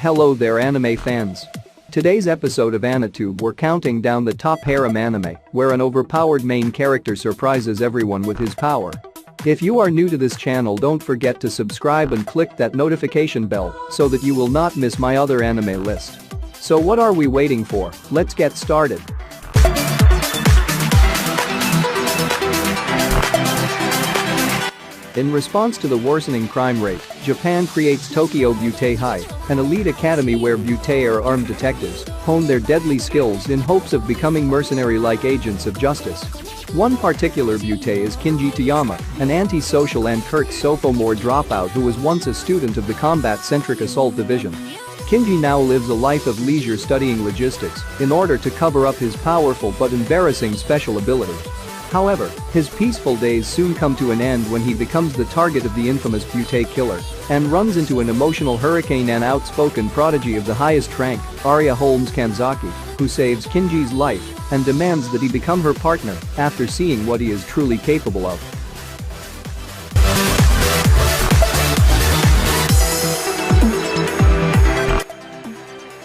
Hello there anime fans. Today's episode of AniTube we're counting down the top harem anime, where an overpowered main character surprises everyone with his power. If you are new to this channel, don't forget to subscribe and click that notification bell so that you will not miss my other anime list. So what are we waiting for? Let's get started. In response to the worsening crime rate, Japan creates Tokyo Butte High, an elite academy where butte or armed detectives hone their deadly skills in hopes of becoming mercenary-like agents of justice. One particular butte is Kinji Toyama, an anti-social and curt sophomore dropout who was once a student of the combat-centric assault division. Kinji now lives a life of leisure studying logistics in order to cover up his powerful but embarrassing special ability. However, his peaceful days soon come to an end when he becomes the target of the infamous butte killer and runs into an emotional hurricane and outspoken prodigy of the highest rank, ARIA Holmes Kanzaki, who saves Kinji's life and demands that he become her partner after seeing what he is truly capable of.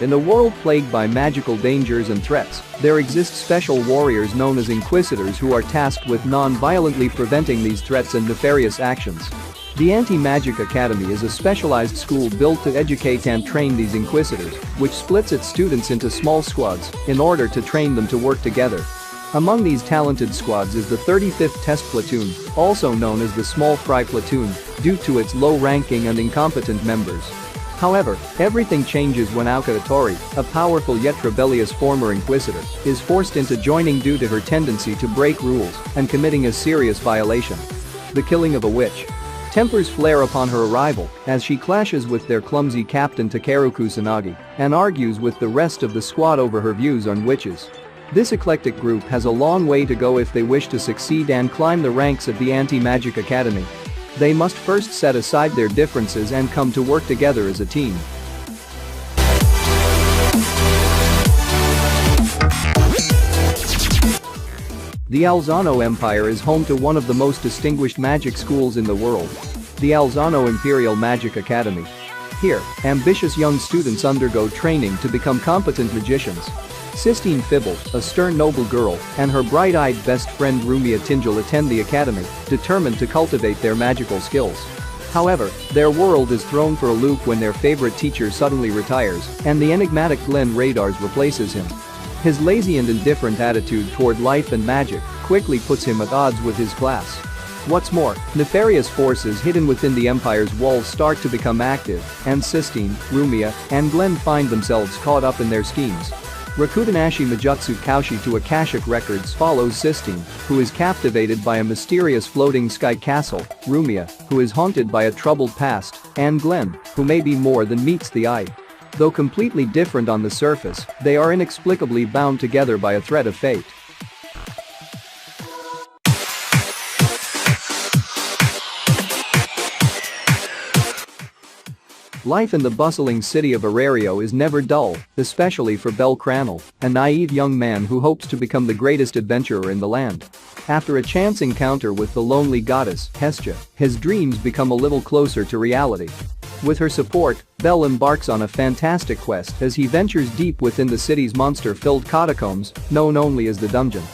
In a world plagued by magical dangers and threats, there exist special warriors known as Inquisitors who are tasked with non-violently preventing these threats and nefarious actions. The Anti-Magic Academy is a specialized school built to educate and train these Inquisitors, which splits its students into small squads in order to train them to work together. Among these talented squads is the 35th Test Platoon, also known as the Small Fry Platoon, due to its low ranking and incompetent members. However, everything changes when Aokatatori, a powerful yet rebellious former Inquisitor, is forced into joining due to her tendency to break rules and committing a serious violation. The killing of a witch. Tempers flare upon her arrival as she clashes with their clumsy captain Takeru Kusanagi and argues with the rest of the squad over her views on witches. This eclectic group has a long way to go if they wish to succeed and climb the ranks of the Anti-Magic Academy. They must first set aside their differences and come to work together as a team. The Alzano Empire is home to one of the most distinguished magic schools in the world, the Alzano Imperial Magic Academy. Here, ambitious young students undergo training to become competent magicians. Sistine Fibble, a stern noble girl, and her bright-eyed best friend Rumia Tinjal attend the academy, determined to cultivate their magical skills. However, their world is thrown for a loop when their favorite teacher suddenly retires and the enigmatic Glenn Radars replaces him. His lazy and indifferent attitude toward life and magic quickly puts him at odds with his class. What's more, nefarious forces hidden within the Empire's walls start to become active, and Sistine, Rumia, and Glenn find themselves caught up in their schemes. Rakutanashi Majutsu Kaushi to Akashic Records follows Sistine, who is captivated by a mysterious floating sky castle, Rumia, who is haunted by a troubled past, and Glenn, who may be more than meets the eye. Though completely different on the surface, they are inexplicably bound together by a thread of fate. Life in the bustling city of ARIA is never dull, especially for Bel Cranel, a naive young man who hopes to become the greatest adventurer in the land. After a chance encounter with the lonely goddess, Hestia, his dreams become a little closer to reality. With her support, Bel embarks on a fantastic quest as he ventures deep within the city's monster-filled catacombs, known only as the Dungeon.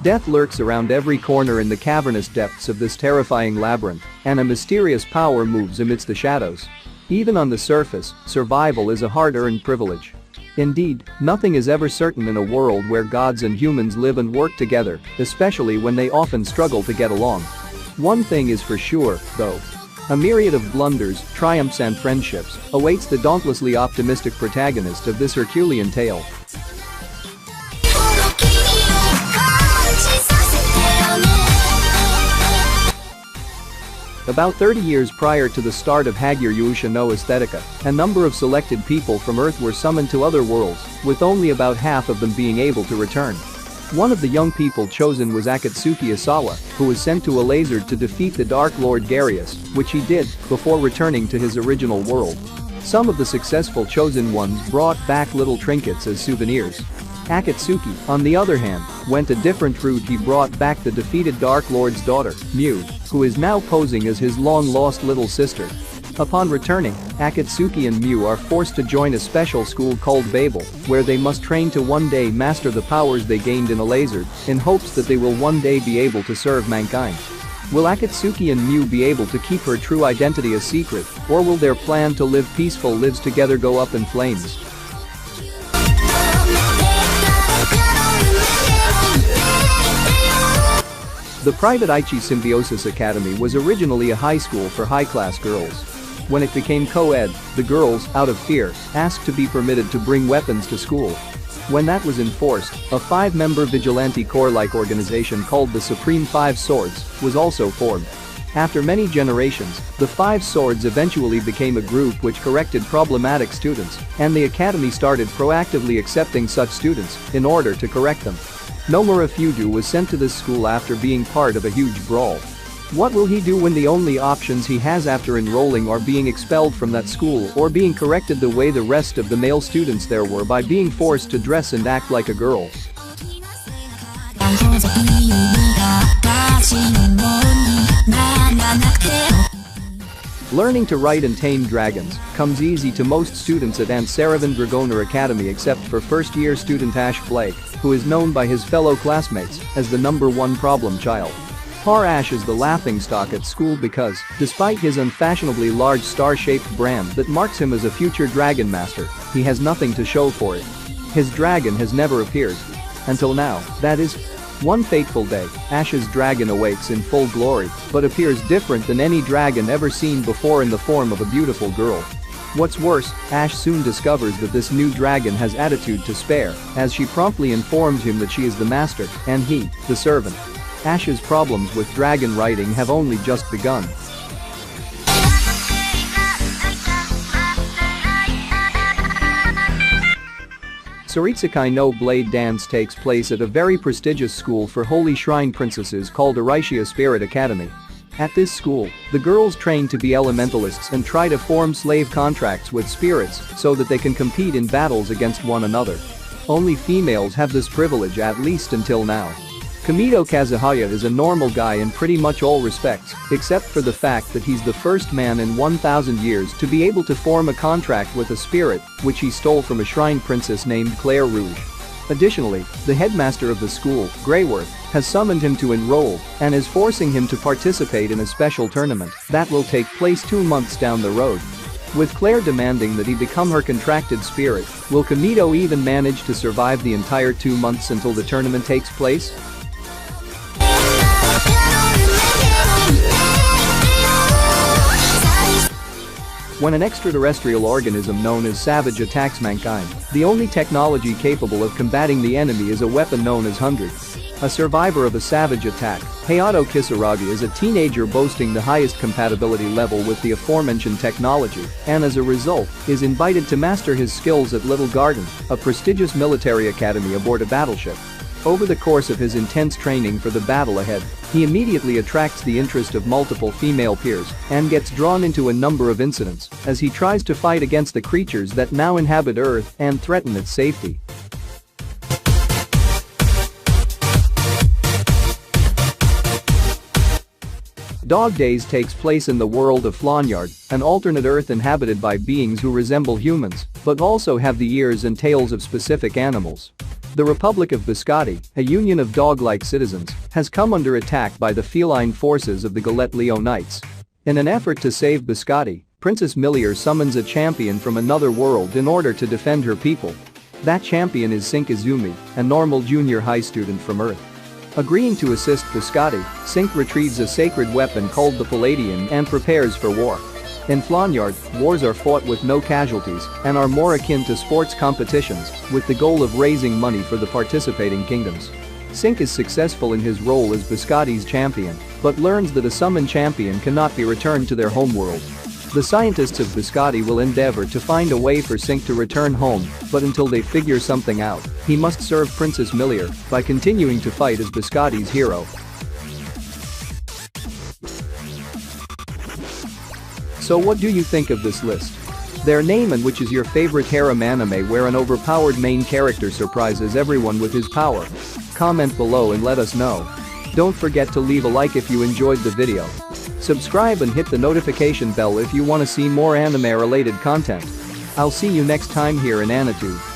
Death lurks around every corner in the cavernous depths of this terrifying labyrinth, and a mysterious power moves amidst the shadows. Even on the surface, survival is a hard-earned privilege. Indeed, nothing is ever certain in a world where gods and humans live and work together, especially when they often struggle to get along. One thing is for sure, though. A myriad of blunders, triumphs and friendships awaits the dauntlessly optimistic protagonist of this Herculean tale. About 30 years prior to the start of HAGURE YUUSHA no AESTHETICA, a number of selected people from Earth were summoned to other worlds, with only about half of them being able to return. One of the young people chosen was Akatsuki Isawa, who was sent to a laser to defeat the Dark Lord Garius, which he did before returning to his original world. Some of the successful chosen ones brought back little trinkets as souvenirs. Akatsuki, on the other hand, went a different route. He brought back the defeated Dark Lord's daughter, Mew, who is now posing as his long-lost little sister. Upon returning, Akatsuki and Mew are forced to join a special school called Babel, where they must train to one day master the powers they gained in a laser, in hopes that they will one day be able to serve mankind. Will Akatsuki and Mew be able to keep her true identity a secret, or will their plan to live peaceful lives together go up in flames? The private Aichi Symbiosis Academy was originally a high school for high-class girls. When it became co-ed, the girls, out of fear, asked to be permitted to bring weapons to school. When that was enforced, a 5-member vigilante corps-like organization called the Supreme Five Swords was also formed. After many generations, the Five Swords eventually became a group which corrected problematic students, and the academy started proactively accepting such students in order to correct them. Nomura Fuju was sent to this school after being part of a huge brawl. What will he do when the only options he has after enrolling are being expelled from that school or being corrected the way the rest of the male students there were by being forced to dress and act like a girl? Learning to ride and tame dragons comes easy to most students at Ansaravan Dragonar Academy except for first-year student Ash Blake, who is known by his fellow classmates as the #1 problem child. Poor Ash is the laughingstock at school because, despite his unfashionably large star-shaped brand that marks him as a future dragon master, he has nothing to show for it. His dragon has never appeared. Until now, that is. One fateful day, Ash's dragon awakes in full glory, but appears different than any dragon ever seen before in the form of a beautiful girl. What's worse, Ash soon discovers that this new dragon has attitude to spare, as she promptly informs him that she is the master, and he, the servant. Ash's problems with dragon riding have only just begun. SEIREITSUKAI no Blade Dance takes place at a very prestigious school for holy shrine princesses called ARIA Spirit Academy. At this school, the girls train to be elementalists and try to form slave contracts with spirits so that they can compete in battles against one another. Only females have this privilege, at least until now. Kamito Kazuhaya is a normal guy in pretty much all respects, except for the fact that he's the first man in 1,000 years to be able to form a contract with a spirit, which he stole from a shrine princess named Claire Rouge. Additionally, the headmaster of the school, Greyworth, has summoned him to enroll and is forcing him to participate in a special tournament that will take place 2 months down the road. With Claire demanding that he become her contracted spirit, will Kamito even manage to survive the entire 2 months until the tournament takes place? When an extraterrestrial organism known as Savage attacks mankind, the only technology capable of combating the enemy is a weapon known as Hundred. A survivor of a Savage attack, Hayato Kisaragi is a teenager boasting the highest compatibility level with the aforementioned technology, and as a result, is invited to master his skills at Little Garden, a prestigious military academy aboard a battleship. Over the course of his intense training for the battle ahead, he immediately attracts the interest of multiple female peers and gets drawn into a number of incidents as he tries to fight against the creatures that now inhabit Earth and threaten its safety. Dog Days takes place in the world of Flonyard, an alternate Earth inhabited by beings who resemble humans, but also have the ears and tails of specific animals. The Republic of Biscotti, a union of dog-like citizens, has come under attack by the feline forces of the Galette Leo Knights. In an effort to save Biscotti, Princess Millier summons a champion from another world in order to defend her people. That champion is Sink Izumi, a normal junior high student from Earth. Agreeing to assist Biscotti, Sink retrieves a sacred weapon called the Palladium and prepares for war. In Flonyard, wars are fought with no casualties and are more akin to sports competitions, with the goal of raising money for the participating kingdoms. Sink is successful in his role as Biscotti's champion, but learns that a summoned champion cannot be returned to their homeworld. The scientists of Biscotti will endeavor to find a way for Sink to return home, but until they figure something out, he must serve Princess Millier by continuing to fight as Biscotti's hero. So what do you think of this list? Their name and which is your favorite harem anime where an overpowered main character surprises everyone with his power? Comment below and let us know. Don't forget to leave a like if you enjoyed the video. Subscribe and hit the notification bell if you want to see more anime-related content. I'll see you next time here in AniTube.